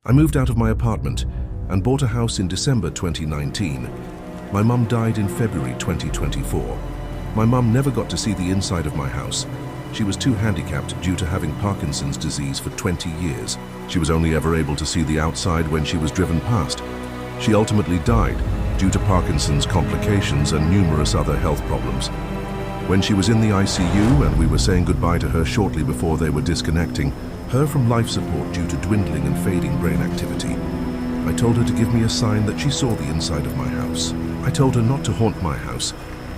I moved out of my apartment and bought a house in December 2019. My mum died in February 2024. My mum never got to see the inside of my house. She was too handicapped due to having Parkinson's disease for 20 years. She was only ever able to see the outside when she was driven past. She ultimately died due to Parkinson's complications and numerous other health problems. When she was in the ICU and we were saying goodbye to her shortly before they were disconnecting her from life support due to dwindling and fading brain activity, I told her to give me a sign that she saw the inside of my house. I told her not to haunt my house,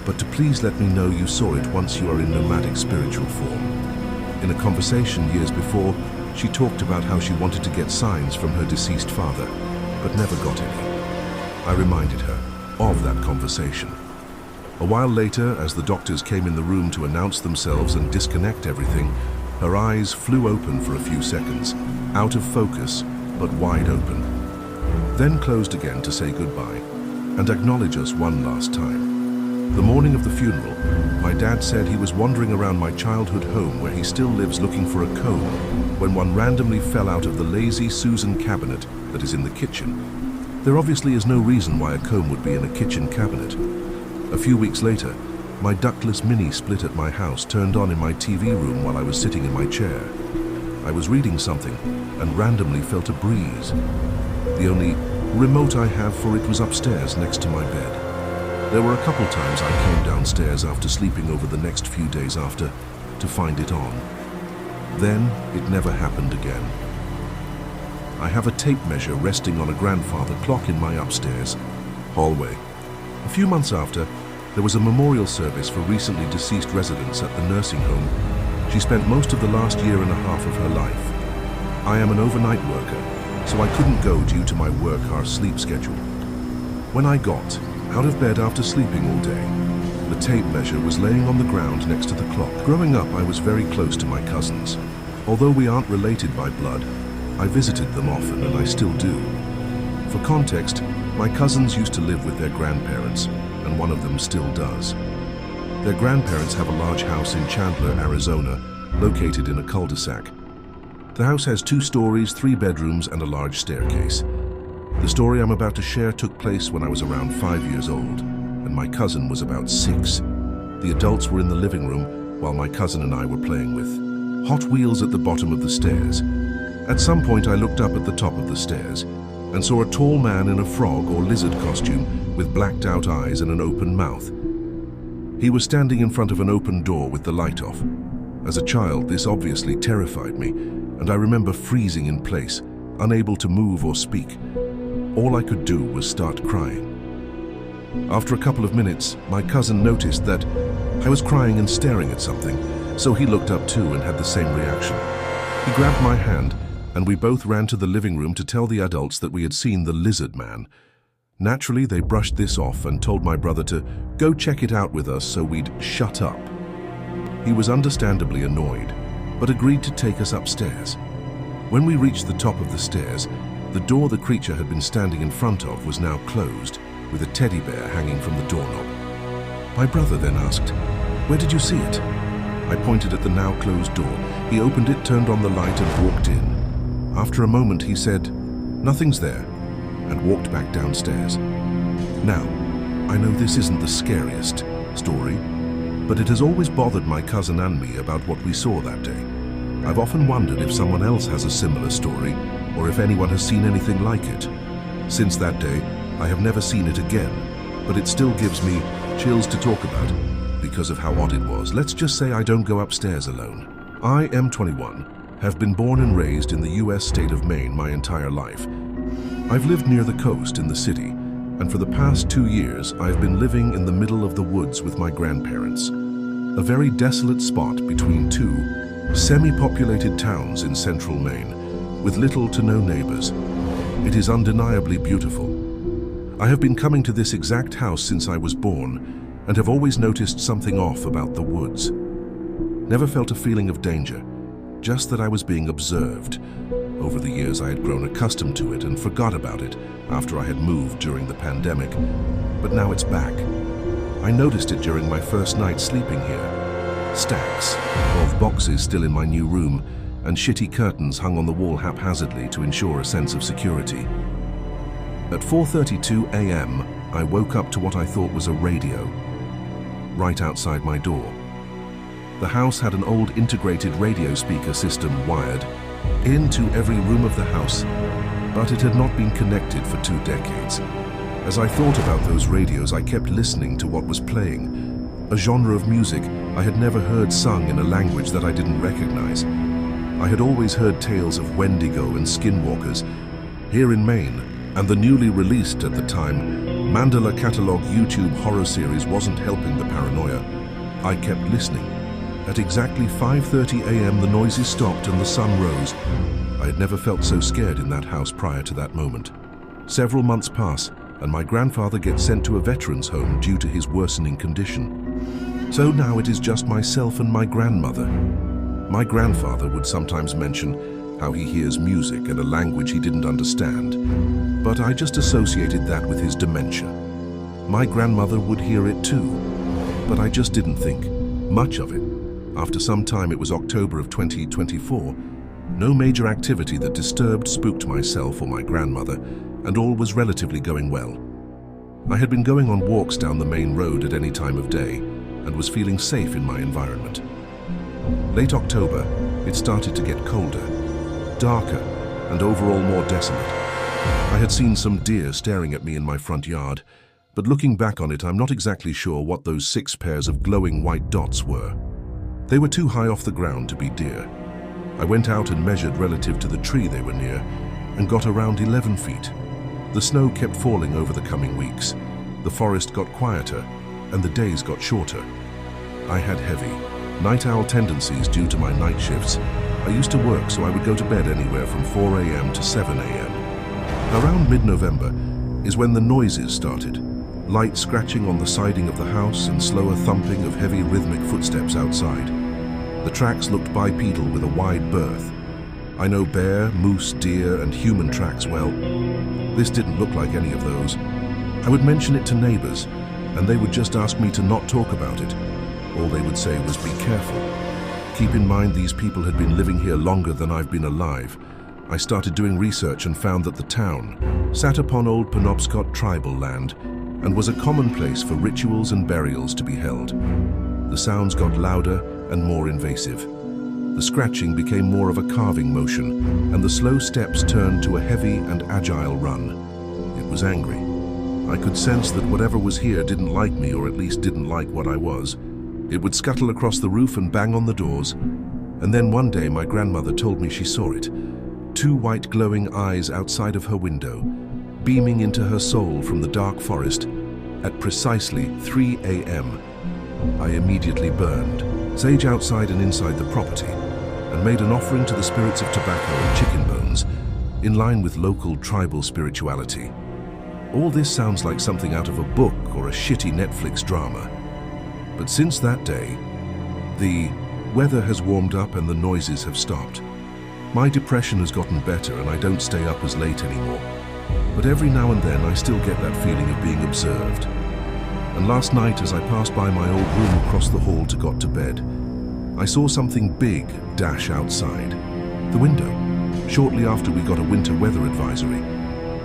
but to please let me know you saw it once you are in nomadic spiritual form. In a conversation years before, she talked about how she wanted to get signs from her deceased father, but never got any. I reminded her of that conversation. A while later, as the doctors came in the room to announce themselves and disconnect everything, her eyes flew open for a few seconds, out of focus, but wide open. Then closed again to say goodbye and acknowledge us one last time. The morning of the funeral, my dad said he was wandering around my childhood home where he still lives looking for a comb when one randomly fell out of the Lazy Susan cabinet that is in the kitchen. There obviously is no reason why a comb would be in a kitchen cabinet. A few weeks later, my ductless mini split at my house turned on in my TV room while I was sitting in my chair. I was reading something and randomly felt a breeze. The only remote I have for it was upstairs next to my bed. There were a couple times I came downstairs after sleeping over the next few days after to find it on. Then it never happened again. I have a tape measure resting on a grandfather clock in my upstairs hallway. A few months after, there was a memorial service for recently deceased residents at the nursing home. She spent most of the last year and a half of her life. I am an overnight worker, so I couldn't go due to my work or sleep schedule. When I got out of bed after sleeping all day, the tape measure was laying on the ground next to the clock. Growing up, I was very close to my cousins. Although we aren't related by blood, I visited them often and I still do. For context, my cousins used to live with their grandparents, and one of them still does. Their grandparents have a large house in Chandler, Arizona, located in a cul-de-sac. The house has 2 stories, 3 bedrooms, and a large staircase. The story I'm about to share took place when I was around 5 years old, and my cousin was about 6. The adults were in the living room, while my cousin and I were playing with Hot Wheels at the bottom of the stairs. At some point, I looked up at the top of the stairs and saw a tall man in a frog or lizard costume with blacked out eyes and an open mouth. He was standing in front of an open door with the light off. As a child, this obviously terrified me, and I remember freezing in place, unable to move or speak. All I could do was start crying. After a couple of minutes, my cousin noticed that I was crying and staring at something, so he looked up too and had the same reaction. He grabbed my hand, and we both ran to the living room to tell the adults that we had seen the lizard man. Naturally, they brushed this off and told my brother to go check it out with us so we'd shut up. He was understandably annoyed, but agreed to take us upstairs. When we reached the top of the stairs, the door the creature had been standing in front of was now closed, with a teddy bear hanging from the doorknob. My brother then asked, "Where did you see it?" I pointed at the now closed door. He opened it, turned on the light, and walked in. After a moment, he said, "Nothing's there," and walked back downstairs. Now, I know this isn't the scariest story, but it has always bothered my cousin and me about what we saw that day. I've often wondered if someone else has a similar story, or if anyone has seen anything like it. Since that day, I have never seen it again, but it still gives me chills to talk about because of how odd it was. Let's just say I don't go upstairs alone. I am 21. Have been born and raised in the US state of Maine my entire life. I've lived near the coast in the city, and for the past 2 years I've been living in the middle of the woods with my grandparents. A very desolate spot between 2 semi-populated towns in central Maine, with little to no neighbors. It is undeniably beautiful. I have been coming to this exact house since I was born, and have always noticed something off about the woods. Never felt a feeling of danger, just that I was being observed. Over the years, I had grown accustomed to it and forgot about it after I had moved during the pandemic, but now it's back. I noticed it during my first night sleeping here. Stacks of boxes still in my new room, and shitty curtains hung on the wall haphazardly to ensure a sense of security. At 4:32 a.m., I woke up to what I thought was a radio, right outside my door. The house had an old integrated radio speaker system wired into every room of the house, but it had not been connected for 2 decades. As I thought about those radios, I kept listening to what was playing, a genre of music I had never heard sung in a language that I didn't recognize. I had always heard tales of Wendigo and skinwalkers here in Maine, and the newly released at the time Mandela Catalog YouTube horror series wasn't helping the paranoia. I kept listening. At exactly 5:30 a.m. the noises stopped and the sun rose. I had never felt so scared in that house prior to that moment. Several months pass, and my grandfather gets sent to a veterans home due to his worsening condition. So now it is just myself and my grandmother. My grandfather would sometimes mention how he hears music in a language he didn't understand, but I just associated that with his dementia. My grandmother would hear it too, but I just didn't think much of it. After some time, it was October of 2024, no major activity that disturbed, spooked myself or my grandmother, and all was relatively going well. I had been going on walks down the main road at any time of day, and was feeling safe in my environment. Late October, it started to get colder, darker, and overall more desolate. I had seen some deer staring at me in my front yard, but looking back on it, I'm not exactly sure what those 6 pairs of glowing white dots were. They were too high off the ground to be deer. I went out and measured relative to the tree they were near, and got around 11 feet. The snow kept falling over the coming weeks. The forest got quieter, and the days got shorter. I had heavy night owl tendencies due to my night shifts. I used to work, so I would go to bed anywhere from 4 a.m. to 7 a.m. Around mid-November is when the noises started. Light scratching on the siding of the house and slower thumping of heavy rhythmic footsteps outside. The tracks looked bipedal with a wide berth. I know bear, moose, deer, and human tracks well. This didn't look like any of those. I would mention it to neighbors, and they would just ask me to not talk about it. All they would say was, "Be careful." Keep in mind, these people had been living here longer than I've been alive. I started doing research and found that the town sat upon old Penobscot tribal land and was a common place for rituals and burials to be held. The sounds got louder and more invasive. The scratching became more of a carving motion, and the slow steps turned to a heavy and agile run. It was angry. I could sense that whatever was here didn't like me, or at least didn't like what I was. It would scuttle across the roof and bang on the doors. And then one day my grandmother told me she saw it. 2 white glowing eyes outside of her window, beaming into her soul from the dark forest at precisely 3 a.m. I immediately burned sage outside and inside the property and made an offering to the spirits of tobacco and chicken bones in line with local tribal spirituality. All this sounds like something out of a book or a shitty Netflix drama. But since that day, the weather has warmed up and the noises have stopped. My depression has gotten better and I don't stay up as late anymore. But every now and then I still get that feeling of being observed. And last night, as I passed by my old room across the hall to got to bed, I saw something big dash outside the window, shortly after we got a winter weather advisory.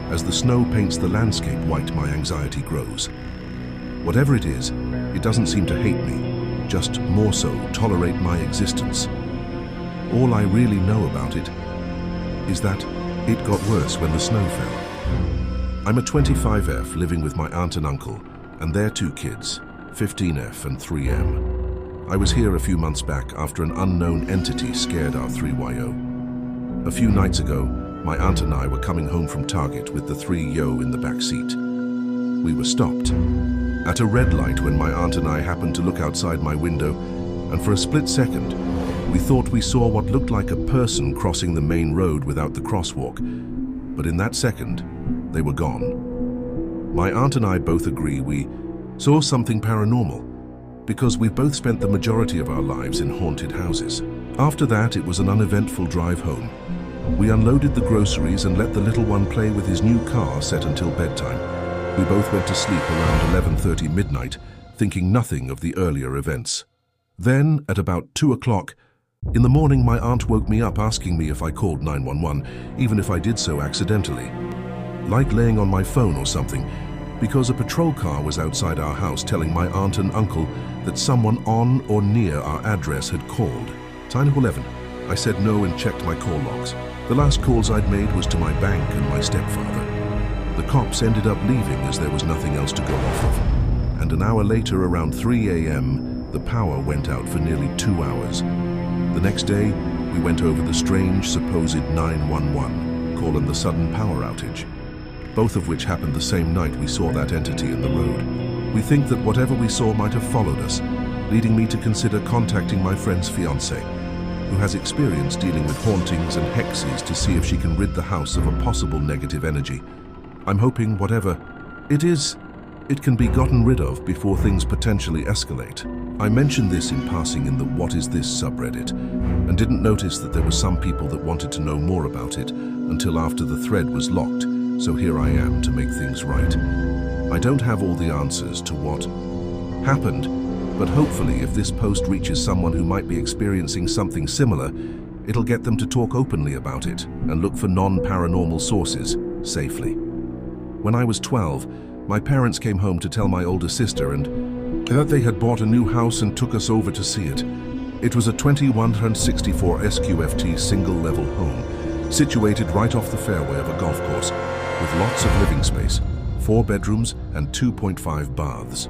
As the snow paints the landscape white, my anxiety grows. Whatever it is, it doesn't seem to hate me, just more so tolerate my existence. All I really know about it is that it got worse when the snow fell. I'm a 25F living with my aunt and uncle and their 2 kids, 15F and 3M. I was here a few months back after an unknown entity scared our 3YO. A few nights ago, my aunt and I were coming home from Target with the 3YO in the back seat. We were stopped at a red light when my aunt and I happened to look outside my window, and for a split second, we thought we saw what looked like a person crossing the main road without the crosswalk. But in that second, they were gone. My aunt and I both agree we saw something paranormal, because we've both spent the majority of our lives in haunted houses. After that, it was an uneventful drive home. We unloaded the groceries and let the little one play with his new car set until bedtime. We both went to sleep around 11:30 midnight, thinking nothing of the earlier events. Then, at about 2 o'clock, In the morning, my aunt woke me up asking me if I called 911, even if I did so accidentally. Like laying on my phone or something, because a patrol car was outside our house telling my aunt and uncle that someone on or near our address had called. 911. I said no and checked my call logs. The last calls I'd made was to my bank and my stepfather. The cops ended up leaving as there was nothing else to go off of. And an hour later, around 3 a.m., the power went out for nearly 2 hours. The next day, we went over the strange, supposed 911 call and the sudden power outage, both of which happened the same night we saw that entity in the road. We think that whatever we saw might have followed us, leading me to consider contacting my friend's fiancé, who has experience dealing with hauntings and hexes, to see if she can rid the house of a possible negative energy. I'm hoping whatever it is, it can be gotten rid of before things potentially escalate. I mentioned this in passing in the What Is This subreddit, and didn't notice that there were some people that wanted to know more about it until after the thread was locked, so here I am to make things right. I don't have all the answers to what happened, but hopefully if this post reaches someone who might be experiencing something similar, it'll get them to talk openly about it and look for non-paranormal sources safely. When I was 12, my parents came home to tell my older sister and that they had bought a new house and took us over to see it. It was a 2164 SQFT single-level home, situated right off the fairway of a golf course, with lots of living space, 4 bedrooms and 2.5 baths.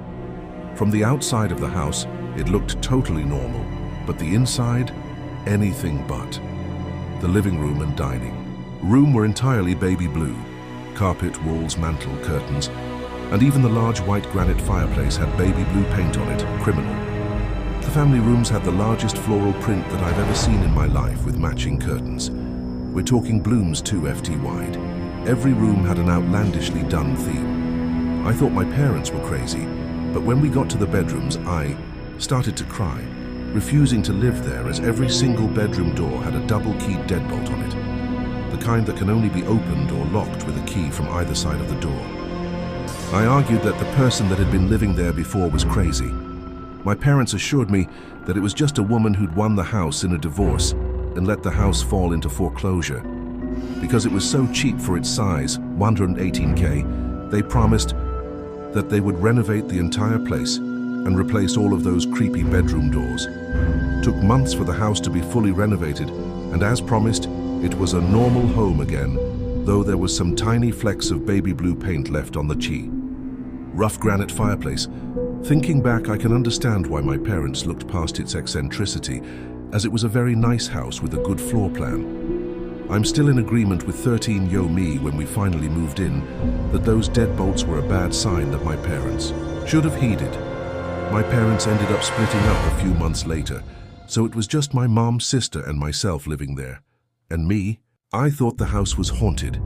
From the outside of the house, it looked totally normal, but the inside, anything but. The living room and dining room were entirely baby blue. Carpet, walls, mantel, curtains, and even the large white granite fireplace had baby blue paint on it, criminal. The family rooms had the largest floral print that I've ever seen in my life, with matching curtains. We're talking blooms 2 FT wide. Every room had an outlandishly done theme. I thought my parents were crazy, but when we got to the bedrooms, I started to cry, refusing to live there, as every single bedroom door had a double-keyed deadbolt on it, the kind that can only be opened or locked with a key from either side of the door. I argued that the person that had been living there before was crazy. My parents assured me that it was just a woman who'd won the house in a divorce and let the house fall into foreclosure. Because it was so cheap for its size, $118K, they promised that they would renovate the entire place and replace all of those creepy bedroom doors. Took months for the house to be fully renovated, and as promised, it was a normal home again, though there was some tiny flecks of baby blue paint left on the chi. Rough granite fireplace. Thinking back, I can understand why my parents looked past its eccentricity, as it was a very nice house with a good floor plan. I'm still in agreement with 13 Yo Me when we finally moved in, that those deadbolts were a bad sign that my parents should have heeded. My parents ended up splitting up a few months later, so it was just my mom, sister, and myself living there. And me, I thought the house was haunted.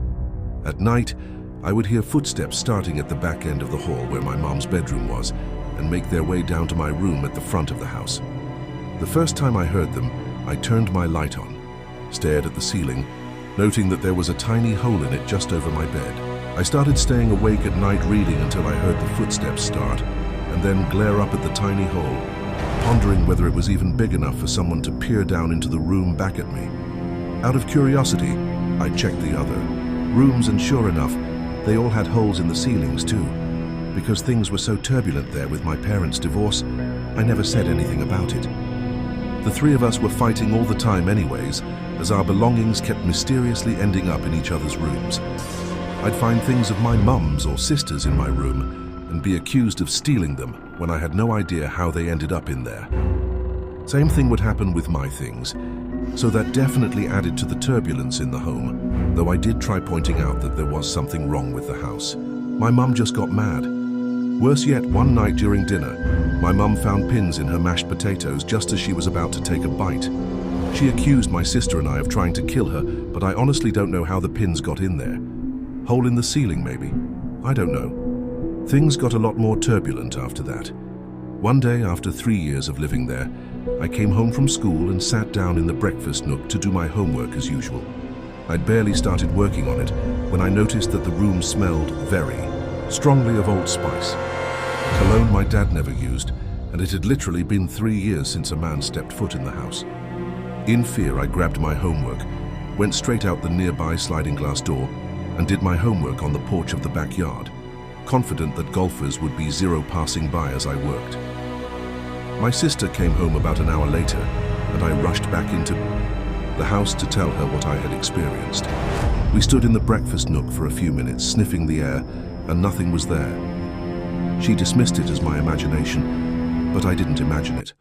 At night, I would hear footsteps starting at the back end of the hall where my mom's bedroom was, and make their way down to my room at the front of the house. The first time I heard them, I turned my light on, stared at the ceiling, noting that there was a tiny hole in it just over my bed. I started staying awake at night reading until I heard the footsteps start, and then glare up at the tiny hole, pondering whether it was even big enough for someone to peer down into the room back at me. Out of curiosity, I checked the other rooms, and sure enough, they all had holes in the ceilings too. Because things were so turbulent there with my parents' divorce, I never said anything about it. The 3 of us were fighting all the time anyways, as our belongings kept mysteriously ending up in each other's rooms. I'd find things of my mum's or sister's in my room and be accused of stealing them when I had no idea how they ended up in there. Same thing would happen with my things, so that definitely added to the turbulence in the home, though I did try pointing out that there was something wrong with the house. My mum just got mad. Worse yet, one night during dinner, my mum found pins in her mashed potatoes just as she was about to take a bite. She accused my sister and I of trying to kill her, but I honestly don't know how the pins got in there. Hole in the ceiling, maybe? I don't know. Things got a lot more turbulent after that. One day, after 3 years of living there, I came home from school and sat down in the breakfast nook to do my homework as usual. I'd barely started working on it when I noticed that the room smelled very strongly of Old Spice, cologne my dad never used, and it had literally been 3 years since a man stepped foot in the house. In fear, I grabbed my homework, went straight out the nearby sliding glass door, and did my homework on the porch of the backyard, confident that golfers would be zero passing by as I worked. My sister came home about an hour later, and I rushed back into the house to tell her what I had experienced. We stood in the breakfast nook for a few minutes, sniffing the air, and nothing was there. She dismissed it as my imagination, but I didn't imagine it.